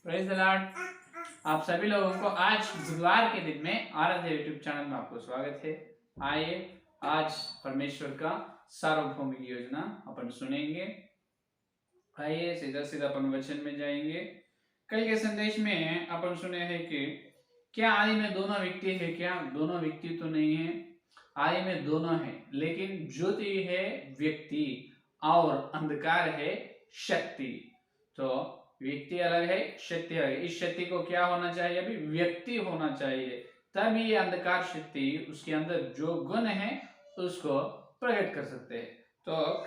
Praise the Lord. आप सभी लोगों को आज बुधवार के दिन में आराध्य यूट्यूब चैनल में आपको स्वागत है। आइए आज परमेश्वर का सार्वभौमिक योजना अपन सुनेंगे। आइए सीधा सीधा अपन वचन में जाएंगे। कल के संदेश में अपन सुने हैं कि क्या आदि में दोनों व्यक्ति है? क्या दोनों व्यक्ति तो नहीं है, आदि में दोनों है, लेकिन ज्योति है व्यक्ति और अंधकार है शक्ति। तो व्यक्ति अलग है, शक्ति अलग है। इस शक्ति को क्या होना चाहिए? अभी व्यक्ति होना चाहिए, तब ये अंधकार शक्ति उसके अंदर जो गुण है उसको प्रकट कर सकते हैं। तो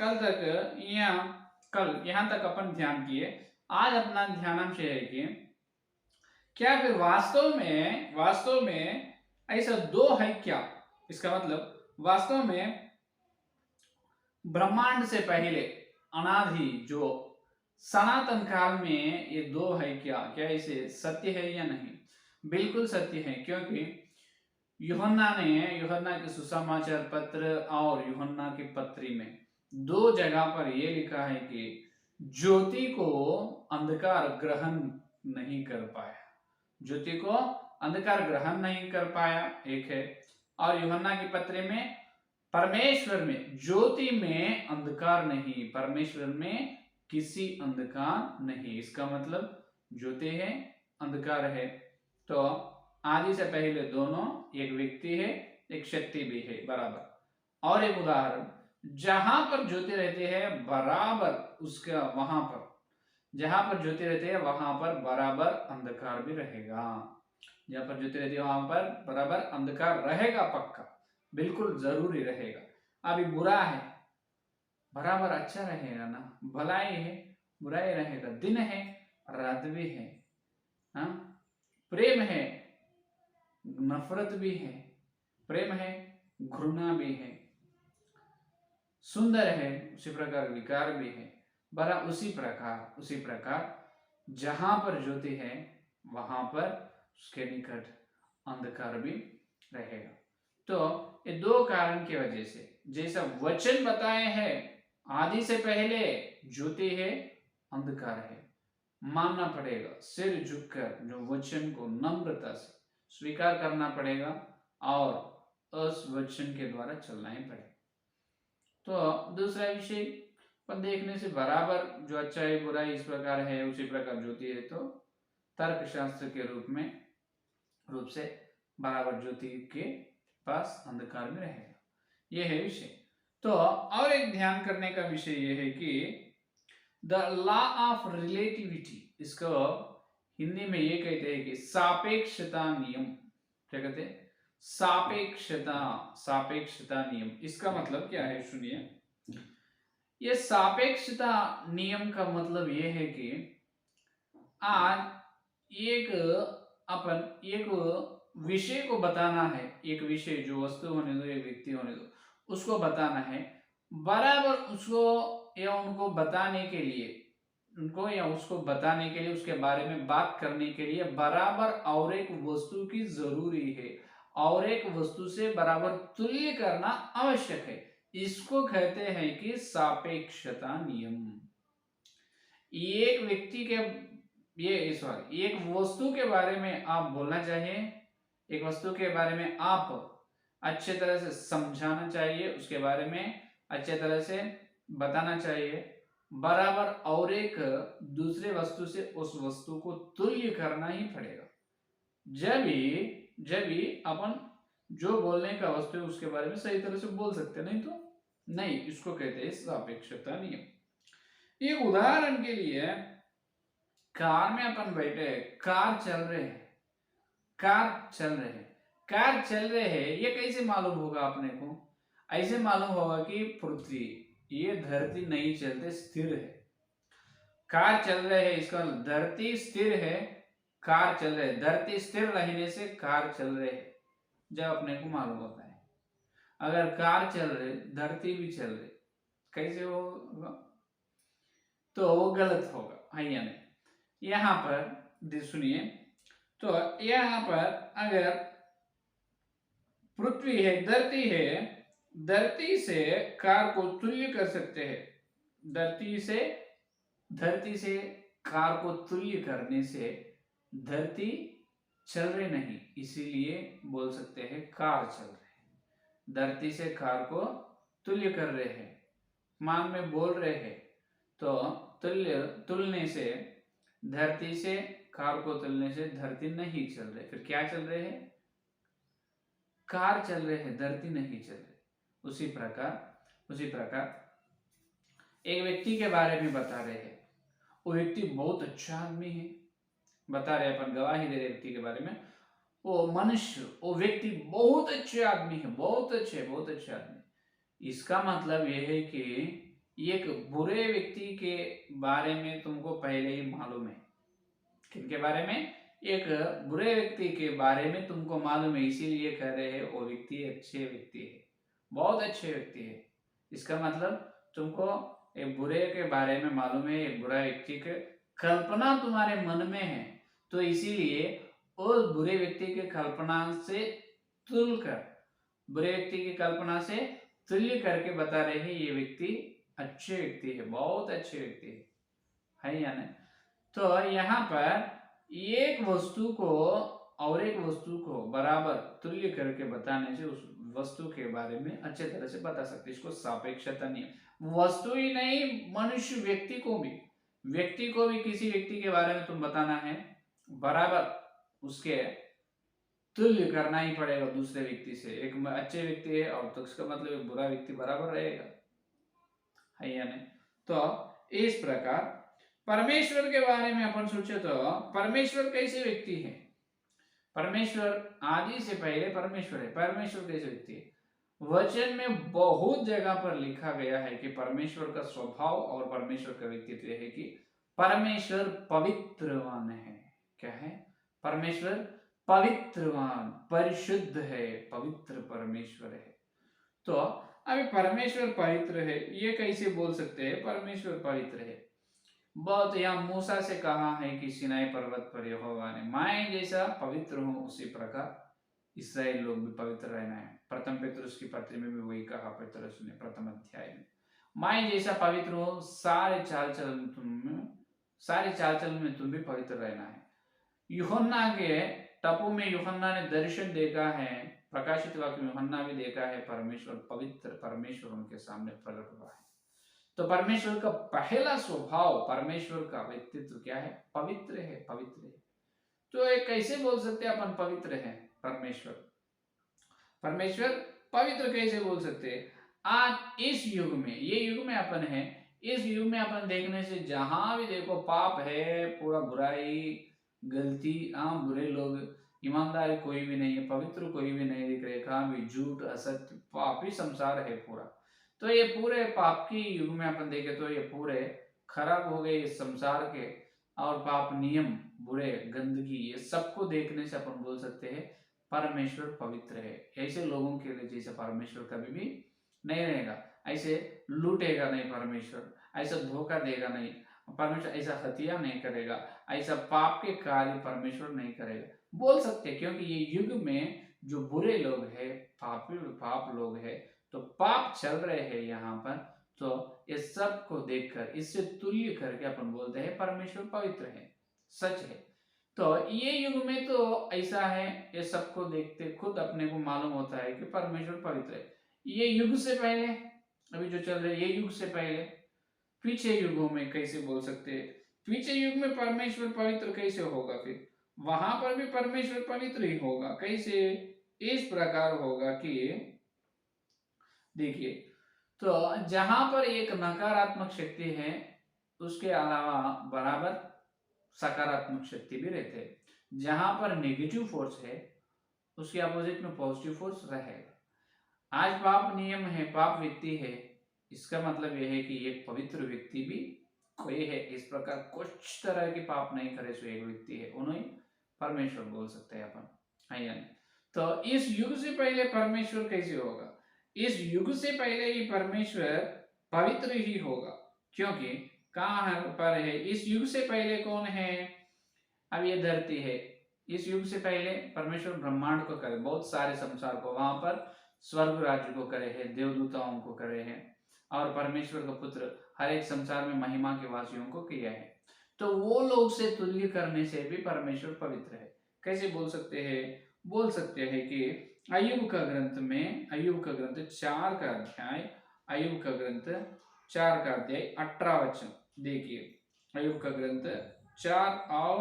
कल यहाँ तक अपन ध्यान किए। आज अपना ध्यानांश है कि क्या फिर वास्तव में ऐसा दो है क्या? इसका मतलब वास्तव में ब्रह्मांड से पहले अनादि जो सनातन काल में ये दो है क्या? क्या इसे सत्य है या नहीं? बिल्कुल सत्य है, क्योंकि यूहन्ना के सुसमाचार पत्र और यूहन्ना की पत्री में दो जगह पर यह लिखा है कि ज्योति को अंधकार ग्रहण नहीं कर पाया। ज्योति को अंधकार ग्रहण नहीं कर पाया, एक है। और यूहन्ना की पत्री में परमेश्वर में ज्योति में अंधकार नहीं, परमेश्वर में किसी अंधकार नहीं। इसका मतलब ज्योति है, अंधकार है। तो आदि से पहले दोनों, एक व्यक्ति है, एक शक्ति भी है बराबर। और एक उदाहरण, जहां पर ज्योति रहती है बराबर उसका वहां पर, जहां पर ज्योति रहती है वहां पर बराबर अंधकार भी रहेगा। जहां पर ज्योति रहती है वहां पर बराबर अंधकार रहेगा, पक्का, बिल्कुल जरूरी रहेगा। अभी बुरा है, बराबर अच्छा रहेगा ना? भलाई है, बुराई रहेगा। दिन है, रात भी है, हाँ? प्रेम है, नफरत भी है, प्रेम है, घृणा भी है, सुंदर है, उसी प्रकार विकार भी है। बरा उसी प्रकार जहां पर ज्योति है वहां पर उसके निकट अंधकार भी रहेगा। तो ये दो कारण की वजह से, जैसा वचन बताए हैं, आदि से पहले ज्योति है, अंधकार है, मानना पड़ेगा, सिर झुककर जो वचन को नम्रता से स्वीकार करना पड़ेगा और उस वचन के द्वारा चलना ही पड़ेगा। तो दूसरा विषय पर देखने से बराबर जो अच्छाई बुराई इस प्रकार है, उसी प्रकार ज्योति है, तो तर्क शास्त्र के रूप से बराबर ज्योति के पास अंधकार में रहेगा। यह है विषय। तो और एक ध्यान करने का विषय यह है कि द लॉ ऑफ रिलेटिविटी, इसको हिंदी में ये कहते हैं कि सापेक्षता नियम। क्या कहते हैं? सापेक्षता नियम। इसका मतलब क्या है? सुनिए, ये सापेक्षता नियम का मतलब ये है कि आज एक विषय को बताना है, एक विषय जो वस्तु होने दो, एक व्यक्ति होने दो, उसको बताना है बराबर। उसको या उनको बताने के लिए, उनको या उसको बताने के लिए, उसके बारे में बात करने के लिए बराबर और एक वस्तु की जरूरी है, और एक वस्तु से बराबर तुल्य करना आवश्यक है। इसको कहते हैं कि सापेक्षता नियम। एक व्यक्ति के एक वस्तु के बारे में आप बोलना चाहिए, एक वस्तु के बारे में आप अच्छे तरह से समझाना चाहिए, उसके बारे में अच्छे तरह से बताना चाहिए बराबर, और एक दूसरे वस्तु से उस वस्तु को तुल्य करना ही पड़ेगा। जब भी अपन जो बोलने का वस्तु है उसके बारे में सही तरह से बोल सकते, नहीं तो नहीं। इसको कहते हैं सापेक्षता नियम। एक उदाहरण के लिए, कार में अपन बैठे, कार चल रहे हैं, ये कैसे मालूम होगा अपने को? ऐसे मालूम होगा कि पृथ्वी, ये धरती नहीं चलते, स्थिर है। कार चल रहे है, इसका धरती स्थिर है, कार चल रहे, धरती स्थिर रहने से कार चल रहे है, जब अपने को मालूम होता है। अगर कार चल रहे, धरती भी चल रही, कैसे होगा? तो वो गलत होगा, है या नहीं? यहां पर सुनिए, तो यहां पर अगर पृथ्वी है, धरती से कार को तुल्य कर सकते हैं। धरती से कार को तुल्य करने से धरती चल रही नहीं, इसीलिए बोल सकते हैं कार चल रहे। धरती से कार को तुल्य कर रहे हैं, मान में बोल रहे हैं, तो तुलने से धरती से कार को तुलने से धरती नहीं चल रहे, फिर क्या चल रहे हैं? कार चल रहे हैं, धरती नहीं चल रही। उसी प्रकार एक व्यक्ति के बारे में बता रहे हैं, वो व्यक्ति बहुत अच्छा आदमी है, बता रहे अपन गवाही दे रहे व्यक्ति के बारे में, वो मनुष्य, वो व्यक्ति बहुत अच्छे आदमी है, बहुत अच्छे आदमी। इसका मतलब यह है कि एक बुरे व्यक्ति के बारे में तुमको पहले ही मालूम है। किनके बारे में? एक बुरे व्यक्ति के बारे में तुमको मालूम है, इसीलिए कह रहे हैं वो व्यक्ति अच्छे व्यक्ति है, बहुत अच्छे व्यक्ति है। इसका मतलब तुमको एक बुरे के बारे में मालूम है, एक बुरा व्यक्ति की कल्पना तुम्हारे मन में है, तो इसीलिए उस बुरे व्यक्ति की कल्पना से बुरे व्यक्ति की कल्पना से तुल्य करके बता रहे हैं ये व्यक्ति अच्छे व्यक्ति है, बहुत अच्छे व्यक्ति है या नहीं? तो यहाँ पर एक वस्तु को और एक वस्तु को बराबर तुल्य करके बताने से उस वस्तु के बारे में अच्छे तरह से बता सकते, इसको सापेक्षता नियम। वस्तु ही नहीं, मनुष्य व्यक्ति को भी किसी व्यक्ति के बारे में तुम बताना है, बराबर उसके तुल्य करना ही पड़ेगा दूसरे व्यक्ति से। एक अच्छे व्यक्ति है और तो उसका मतलब एक बुरा व्यक्ति बराबर रहेगा, है या नहीं? तो इस प्रकार परमेश्वर के बारे में अपन सोचे तो परमेश्वर कैसे व्यक्ति है? परमेश्वर आदि से पहले परमेश्वर है। परमेश्वर कैसे व्यक्ति है? वचन में बहुत जगह पर लिखा गया है कि परमेश्वर का स्वभाव और परमेश्वर का व्यक्तित्व है कि परमेश्वर पवित्रवान है। क्या है? परमेश्वर पवित्रवान, परिशुद्ध है, पवित्र परमेश्वर है। तो अभी परमेश्वर पवित्र है, ये कैसे बोल सकते हैं परमेश्वर पवित्र है? बहुत यहाँ मूसा से कहा है कि सिनाई पर्वत पर यहोवा ने, मैं जैसा पवित्र हूँ उसी प्रकार इस्राएल लोग भी पवित्र रहना है। प्रथम पेतरुस की पत्री में भी वही कहा पेतरुस ने प्रथम अध्याय में, मैं जैसा पवित्र हूँ सारे चाल चलन में तुम भी पवित्र रहना है। यूहन्ना के टपू में यूहन्ना ने दर्शन देखा है, प्रकाशित वाक्य में यूहन्ना भी देखा है, परमेश्वर पवित्र, परमेश्वर उनके सामने प्रकट हुआ है। तो परमेश्वर का पहला स्वभाव, परमेश्वर का व्यक्तित्व क्या है? पवित्र है, पवित्र है। तो ये कैसे बोल सकते हैं अपन पवित्र है? परमेश्वर पवित्र कैसे बोल सकते हैं? आज इस युग में, ये युग में अपन है, इस युग में अपन देखने से जहां भी देखो पाप है, पूरा बुराई, गलती, बुरे लोग, ईमानदार कोई भी नहीं है, पवित्र कोई भी नहीं दिख रहे, कहाँ भी झूठ, असत्य, पापी संसार है पूरा। तो ये पूरे पाप की युग में अपन देखे तो ये पूरे खराब हो गए इस संसार के, और पाप, नियम, बुरे, गंदगी, ये सबको देखने से अपन बोल सकते हैं परमेश्वर पवित्र है। ऐसे लोगों के लिए जैसे परमेश्वर कभी भी नहीं रहेगा, ऐसे लूटेगा नहीं परमेश्वर, ऐसा धोखा देगा नहीं परमेश्वर, ऐसा हत्या नहीं करेगा, ऐसा पाप के कार्य परमेश्वर नहीं करेगा, बोल सकते। क्योंकि ये युग में जो बुरे लोग हैं, पाप लोग हैं, तो पाप चल रहे हैं यहाँ पर, तो ये सब को देखकर इससे तुल्य करके अपन बोलते हैं परमेश्वर पवित्र है, सच है। तो ये युग में तो ऐसा है, ये सबको देखते खुद अपने को मालूम होता है कि परमेश्वर पवित्र है। ये युग से पहले, अभी जो चल रहे ये युग से पहले, पीछे युगों में कैसे बोल सकते हैं? पीछे युग में परमेश्वर पवित्र कैसे होगा? फिर वहां पर भी परमेश्वर पवित्र ही होगा। कैसे? इस प्रकार होगा कि देखिए, तो जहां पर एक नकारात्मक शक्ति है उसके अलावा बराबर सकारात्मक शक्ति भी रहते हैं। जहां पर नेगेटिव फोर्स है उसके अपोजिट में पॉजिटिव फोर्स रहेगा। आज पाप नियम है, पाप व्यक्ति है, इसका मतलब यह है कि एक पवित्र व्यक्ति भी कोई है। इस प्रकार कुछ तरह के पाप नहीं करे सो एक व्यक्ति है, उन्हें परमेश्वर बोल सकते हैं अपन, है या नहीं? तो इस युग से पहले परमेश्वर कैसे होगा? इस युग से पहले ही परमेश्वर पवित्र ही होगा, क्योंकि कहाँ पर है? इस युग से पहले कौन है? अब ये धरती है, इस युग से पहले परमेश्वर ब्रह्मांड को करे, बहुत सारे संसार को, वहां पर स्वर्ग राज्य को करे है, देवदूताओं को करे है, और परमेश्वर का पुत्र हर एक संसार में महिमा के वासियों को किया है। तो वो लोग से तुल्य करने से भी परमेश्वर पवित्र है। कैसे बोल सकते हैं? बोल सकते हैं कि अय्यूब का ग्रंथ में, अय्यूब का ग्रंथ 4 का अध्याय, अय्यूब का ग्रंथ 4 का अध्याय 18 वचन देखिए। अय्यूब का ग्रंथ 4 और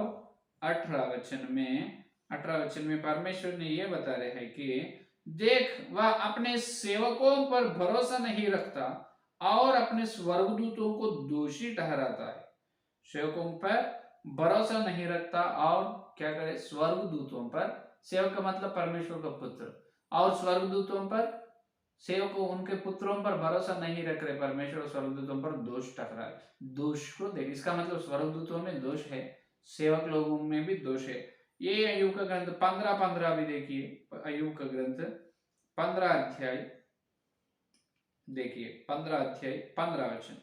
18 वचन में, 18 वचन में परमेश्वर ने यह बता रहे हैं कि देख, वह अपने सेवकों पर भरोसा नहीं रखता और अपने स्वर्गदूतों को दोषी ठहराता है। सेवकों पर भरोसा नहीं रखता और क्या करे? स्वर्गदूतों पर, सेवक का मतलब परमेश्वर का पुत्र, और स्वर्गदूतों पर, सेवकों उनके पुत्रों पर भरोसा नहीं रख रहे परमेश्वर, स्वर्गदूतों पर दोष टकरा है। दोष को देख, इसका मतलब स्वर्गदूतों में दोष है, सेवक लोगों में भी दोष है। ये अय्यूब का ग्रंथ 15 भी देखिए, अय्यूब का ग्रंथ 15 अध्याय देखिए, 15 अध्याय 15 वचन,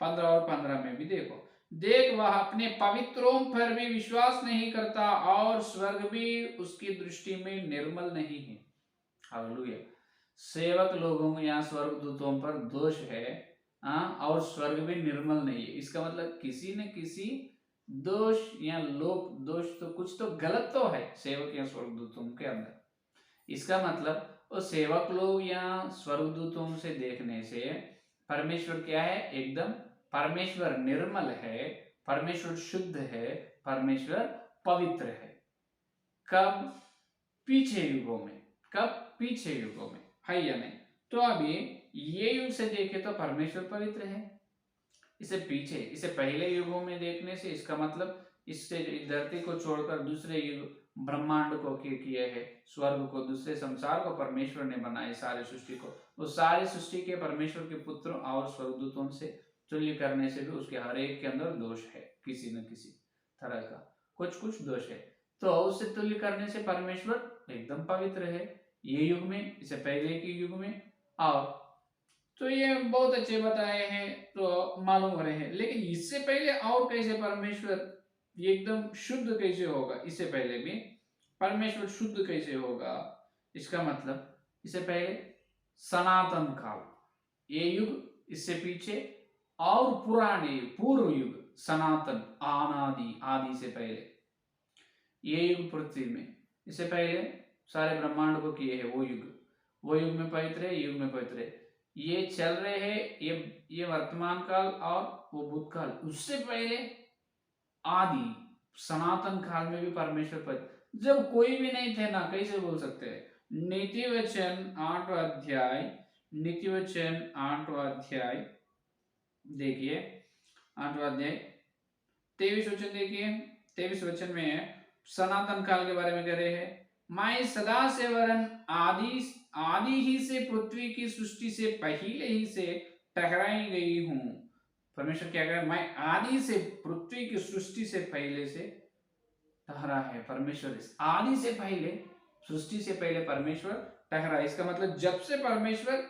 15 और 15 में भी देखो। देख, वह अपने पवित्रों पर भी विश्वास नहीं करता और स्वर्ग भी उसकी दृष्टि में निर्मल नहीं है। हालेलुया। सेवक लोगों या स्वर्गदूतों पर दोष है, और स्वर्ग भी निर्मल नहीं है। इसका मतलब किसी न किसी दोष या लोक दोष, तो कुछ तो गलत तो है सेवक या स्वर्गदूतों के अंदर। इसका मतलब वो सेवक लोग या स्वर्गदूतों से देखने से परमेश्वर क्या है? एकदम परमेश्वर निर्मल है, परमेश्वर शुद्ध है, परमेश्वर पवित्र है। कब? पीछे युगों में। कब? पीछे युगों में, है या नहीं? तो अभी ये युग से देखे तो परमेश्वर पवित्र है। इसे पीछे, इसे पहले युगों में देखने से इसका मतलब इससे धरती को छोड़कर दूसरे युग, ब्रह्मांड को किए है, स्वर्ग को, दूसरे संसार को परमेश्वर ने बनाए, सारे सृष्टि को। उस सारी सृष्टि के परमेश्वर के पुत्र और स्वर्गदूतों से तुल्य करने से भी उसके हर एक के अंदर दोष है, किसी न किसी तरह का कुछ कुछ दोष है। तो उससे तुल्य करने से परमेश्वर एकदम पवित्र है, ये युग में, इसे पहले के युग में। और तो ये बहुत अच्छे बताए हैं, तो मालूम हो रहे हैं। लेकिन इससे पहले और कैसे परमेश्वर ये एकदम शुद्ध कैसे होगा? इससे पहले भी परमेश्वर शुद्ध कैसे होगा? इसका मतलब इससे पहले सनातन काल, ये युग, इससे पीछे और पुराने पूर्व युग, सनातन, अनादि, आदि से पहले ये युग पृथ्वी में, इससे पहले सारे ब्रह्मांड को किए है वो युग, वो युग में पवित्र है, युग में पवित्र है। ये चल रहे हैं, ये वर्तमान काल और वो भूतकाल, उससे पहले आदि सनातन काल में भी परमेश्वर पवित्र, जब कोई भी नहीं थे ना, कैसे बोल सकते हैं? नीति वचन 8 अध्याय, नीति वचन 8 अध्याय देखिए, 8 अध्याय 23 वचन देखिए। 23 वचन में सनातन काल के बारे में कह रहे हैं, मैं सदा से वरन आदि ही से पृथ्वी की सृष्टि से पहले ही से ठहराई गई हूं। परमेश्वर क्या कह रहा है? मैं आदि से, पृथ्वी की सृष्टि से पहले से ठहरा है परमेश्वर। आदि से पहले, सृष्टि से पहले परमेश्वर ठहरा। इसका मतलब जब से परमेश्वर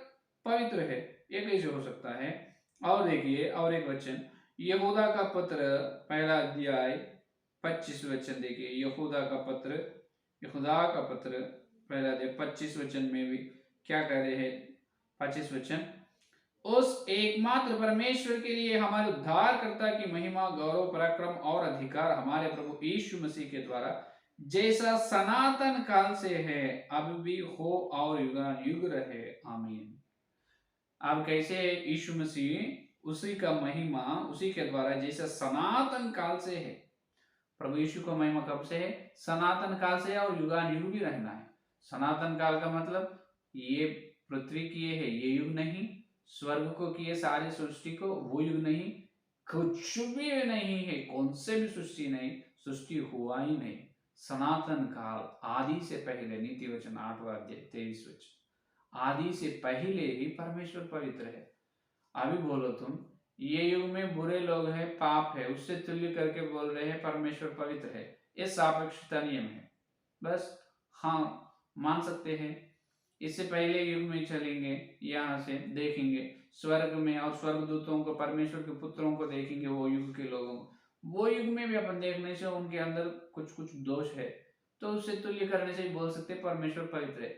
पवित्र है, ये कैसे हो सकता है? और देखिए, और एक वचन, यहूदा का पत्र पहला अध्याय 25 वचन देखिए। यहूदा का पत्र पहला अध्याय 25 वचन में भी क्या कह रहे हैं? 25 वचन, उस एकमात्र परमेश्वर के लिए हमारे उद्धारकर्ता की महिमा, गौरव, पराक्रम और अधिकार हमारे प्रभु यीशु मसीह के द्वारा, जैसा सनातन काल से है, अब भी हो और युगानुयुग रहे, आमीन। अब कैसे यीशु मसीह, उसी का महिमा, उसी के द्वारा, जैसा सनातन काल से है। प्रभु यीशु का महिमा कब से है? सनातन काल से है, और युगानुयुग भी रहना है। सनातन काल का मतलब ये पृथ्वी किए है ये युग नहीं, स्वर्ग को किए सारी सृष्टि को वो युग नहीं, कुछ भी नहीं है, कौन से भी सृष्टि नहीं, सृष्टि हुआ ही नहीं। सनातन काल, आदि से पहले, नीति वचन 8 अध्याय 23 वचन, आदि से पहले ही परमेश्वर पवित्र है। अभी बोलो तुम, ये युग में बुरे लोग हैं, पाप है, उससे तुल्य करके बोल रहे हैं परमेश्वर पवित्र है। ये सापेक्षता नियम है। बस हाँ, मान सकते हैं। इससे पहले युग में चलेंगे, यहाँ से देखेंगे स्वर्ग में, और स्वर्गदूतों को, परमेश्वर के पुत्रों को देखेंगे, वो युग के लोगों को। वो युग में भी अपन देखने से उनके अंदर कुछ कुछ दोष है, तो उससे तुल्य करने से बोल सकते परमेश्वर पवित्र है।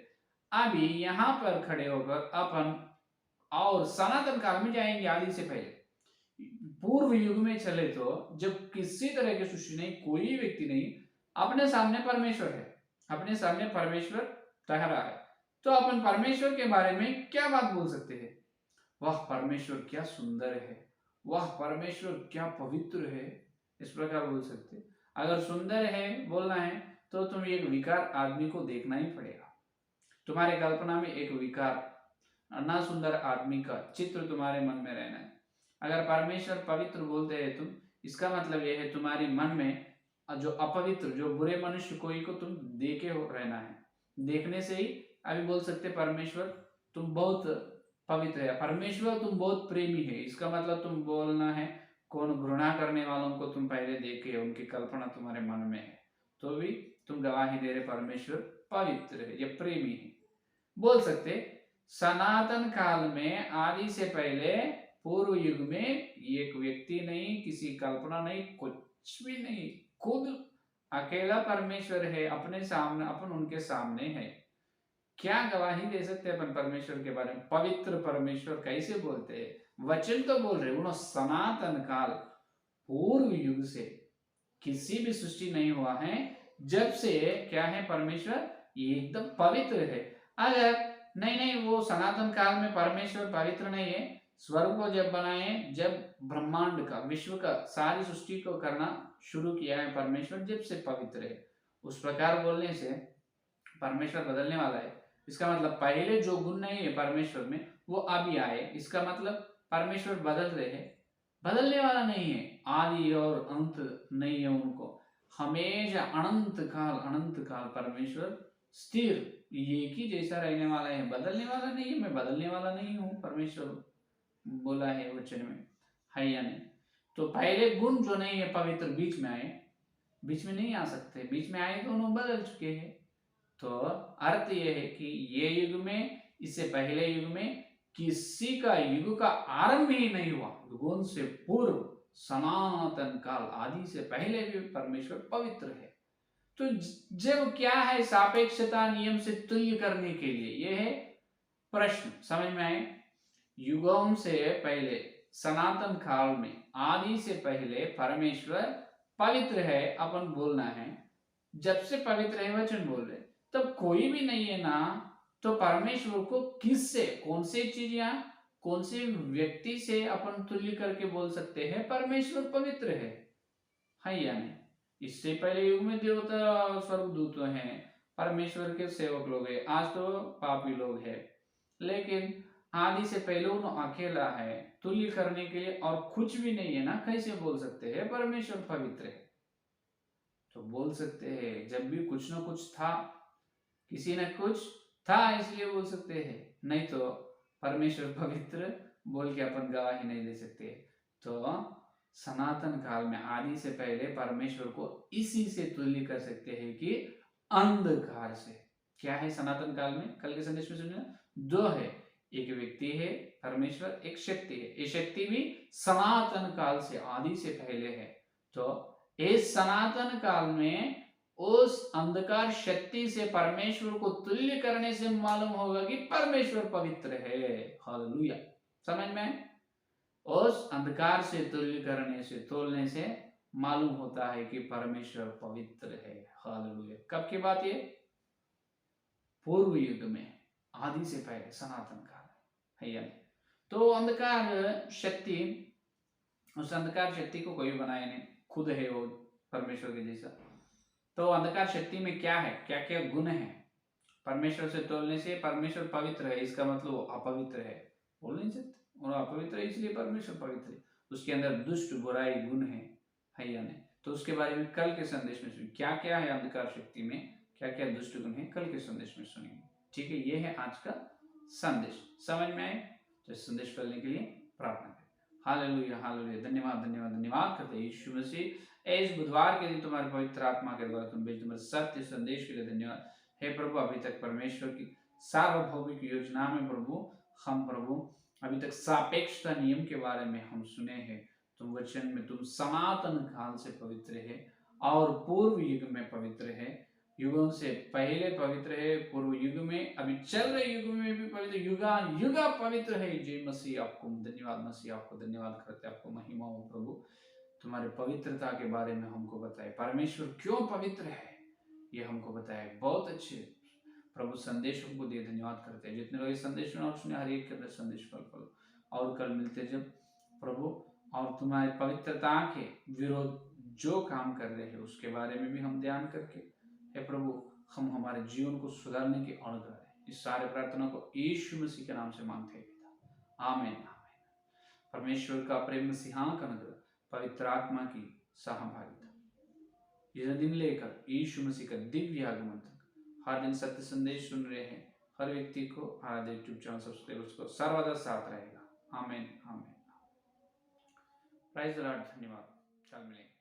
अभी यहाँ पर खड़े होकर अपन और सनातन काल में जाएंगे, आदि से पहले। पूर्व युग में चले तो जब किसी तरह की सृष्टि नहीं, कोई व्यक्ति नहीं, अपने सामने परमेश्वर है, अपने सामने परमेश्वर ठहरा है, तो अपन परमेश्वर के बारे में क्या बात बोल सकते हैं? वह परमेश्वर क्या सुंदर है, वह परमेश्वर क्या पवित्र है, इस प्रकार बोल सकते। अगर सुंदर है बोलना है तो तुम एक विकार आदमी को देखना ही पड़ेगा। तुम्हारे कल्पना में एक विकार ना सुंदर आदमी का चित्र तुम्हारे मन में रहना है। अगर परमेश्वर पवित्र बोलते हैं तुम, इसका मतलब यह है तुम्हारे मन में जो अपवित्र, जो बुरे मनुष्य कोई को तुम देखे हो रहना है। देखने से ही अभी बोल सकते परमेश्वर तुम बहुत पवित्र है, परमेश्वर तुम बहुत प्रेमी है, इसका मतलब तुम बोलना है कौन घृणा करने वालों को तुम पहले देखे, उनकी कल्पना तुम्हारे मन में है, तो भी तुम गवाही दे रहे परमेश्वर पवित्र है या प्रेमी है। बोल सकते सनातन काल में आदि से पहले पूर्व युग में एक व्यक्ति नहीं, किसी कल्पना नहीं, कुछ भी नहीं, खुद अकेला परमेश्वर है, अपने सामने, अपन उनके सामने है। क्या गवाही दे सकते हैं अपन परमेश्वर के बारे में? पवित्र परमेश्वर कैसे बोलते हैं? वचन तो बोल रहे उन्होंने सनातन काल, पूर्व युग से किसी भी सृष्टि नहीं हुआ है जब से क्या है परमेश्वर एकदम पवित्र है। अगर नहीं वो सनातन काल में परमेश्वर पवित्र नहीं है, स्वर्ग को जब बनाए, जब ब्रह्मांड का, विश्व का, सारी सृष्टि को करना शुरू किया है परमेश्वर, जब से पवित्र है। उस प्रकार बोलने से परमेश्वर बदलने वाला है, इसका मतलब पहले जो गुण नहीं है परमेश्वर में वो अभी आए, इसका मतलब परमेश्वर बदल रहे हैं। बदलने वाला नहीं है, आदि और अंत नहीं है उनको, हमेशा अनंत काल परमेश्वर स्थिर एक ही जैसा रहने वाला है, बदलने वाला नहीं है। मैं बदलने वाला नहीं हूँ, परमेश्वर बोला है वचन में, है या नहीं? तो पहले गुण जो नहीं है पवित्र बीच में आए, बीच में नहीं आ सकते, बीच में आए तो उन्होंने बदल चुके हैं। तो अर्थ यह है कि ये युग में, इससे पहले युग में किसी का युग का आरंभ ही नहीं हुआ, युगों से पूर्व सनातन काल आदि से पहले भी परमेश्वर पवित्र है। तो जब क्या है सापेक्षता नियम से तुल्य करने के लिए, यह है प्रश्न, समझ में आए? युगों से पहले सनातन काल में आदि से पहले परमेश्वर पवित्र है, अपन बोलना है। जब से पवित्र है वचन बोल रहे, तब कोई भी नहीं है ना, तो परमेश्वर को किससे, कौन से चीज या कौन से व्यक्ति से अपन तुल्य करके बोल सकते हैं परमेश्वर पवित्र है या नहीं? इससे पहले युग में देवता स्वर्गदूत हैं, परमेश्वर के सेवक लोग हैं, आज तो पापी लोग हैं, लेकिन आदि से पहले उन्होंने अकेला है, तुल्य करने के लिए और कुछ भी नहीं है ना, कैसे बोल सकते हैं परमेश्वर पवित्र है? तो बोल सकते हैं जब भी कुछ ना कुछ था, किसी ने कुछ था इसलिए बोल सकते हैं, नहीं तो परमेश्वर पवित्र बोल के अपन गवाही नहीं दे सकते। तो सनातन काल में आदि से पहले परमेश्वर को इसी से तुल्य कर सकते हैं कि अंधकार से। क्या है सनातन काल में? कल के संदेश में सुनिए, दो है, एक व्यक्ति है परमेश्वर, एक शक्ति है। ये शक्ति भी सनातन काल से, आदि से पहले है। तो इस सनातन काल में उस अंधकार शक्ति से परमेश्वर को तुल्य करने से मालूम होगा कि परमेश्वर पवित्र है। हालेलुया, समझ में? उस अंधकार से तुल्य करने से, तोलने से मालूम होता है कि परमेश्वर पवित्र है। हालेलुया। कब की बात ये? पूर्व युग में, आदि से पहले सनातन काल है या नहीं? तो अंधकार शक्ति, उस अंधकार शक्ति को कोई बनाया नहीं, खुद है वो परमेश्वर के जैसा। तो अंधकार शक्ति में क्या है, क्या क्या गुण है? परमेश्वर से तोलने से परमेश्वर पवित्र है, इसका मतलब वो अपवित्र है बोल नहीं सकते, और अपवित्र है इसलिए परमेश्वर पवित्र है। उसके अंदर दुष्ट बुराई गुण है या नहीं? तो उसके बारे में कल के संदेश में सुनिए, क्या क्या है अंधकार शक्ति में, क्या क्या दुष्ट गुण है, कल के संदेश में सुनिए। ठीक है, ये है आज का संदेश। समझ में आए तो संदेश फैलने के लिए प्रार्थना करें। हालेलुया हालेलुया, धन्यवाद धन्यवाद धन्यवाद करते यीशु मसीह, इस बुधवार के दिन तुम्हारे पवित्र आत्मा के द्वारा तुम भेज तुम्हारे सत्य संदेश के लिए धन्यवाद। हे प्रभु, अभी तक परमेश्वर की सार्वभौमिक योजना में प्रभु अभी तक सापेक्षता नियम के बारे में हम सुने हैं। तुम वचन में तुम सनातन काल से पवित्र है और पूर्व युग में पवित्र है, युगों से पहले पवित्र है, पूर्व युग में, अभी चल रहे युग में भी पवित्र, युगा युगा पवित्र है। जय मसीह, आपको धन्यवाद मसीह, आपको धन्यवाद करते, आपको महिमा हो प्रभु। तुम्हारे पवित्रता के बारे में हमको बताए, परमेश्वर क्यों पवित्र है ये हमको बताए। बहुत अच्छे प्रभु संदेश हमको दिए, धन्यवाद करते हैं। जितने लोग संदेश सुना और सुने, हर एक के अंदर संदेश फल फल। और कल मिलते जब प्रभु, और तुम्हारी पवित्रता के विरोध जो काम कर रहे हैं उसके बारे में भी हम ध्यान करके, हे प्रभु, हम हमारे जीवन को सुधारने की अनुग्रह दें। इस सारे प्रार्थना को यीशु मसीह के नाम से मांगते हैं पिता, आमीन आमीन। परमेश्वर का प्रेम, मसीहा का अनुग्रह, पवित्र आत्मा की सहभागिता यह दिन लेकर यीशु मसीह का दिव्य आगमन तक हर दिन सत्य संदेश सुन रहे हैं हर व्यक्ति को, हमारा यूट्यूब चैनल सब्सक्राइबर्स को सर्वदा साथ रहेगा। आमीन आमीन। प्राइज द लॉर्ड, धन्यवाद। कल मिलेंगे।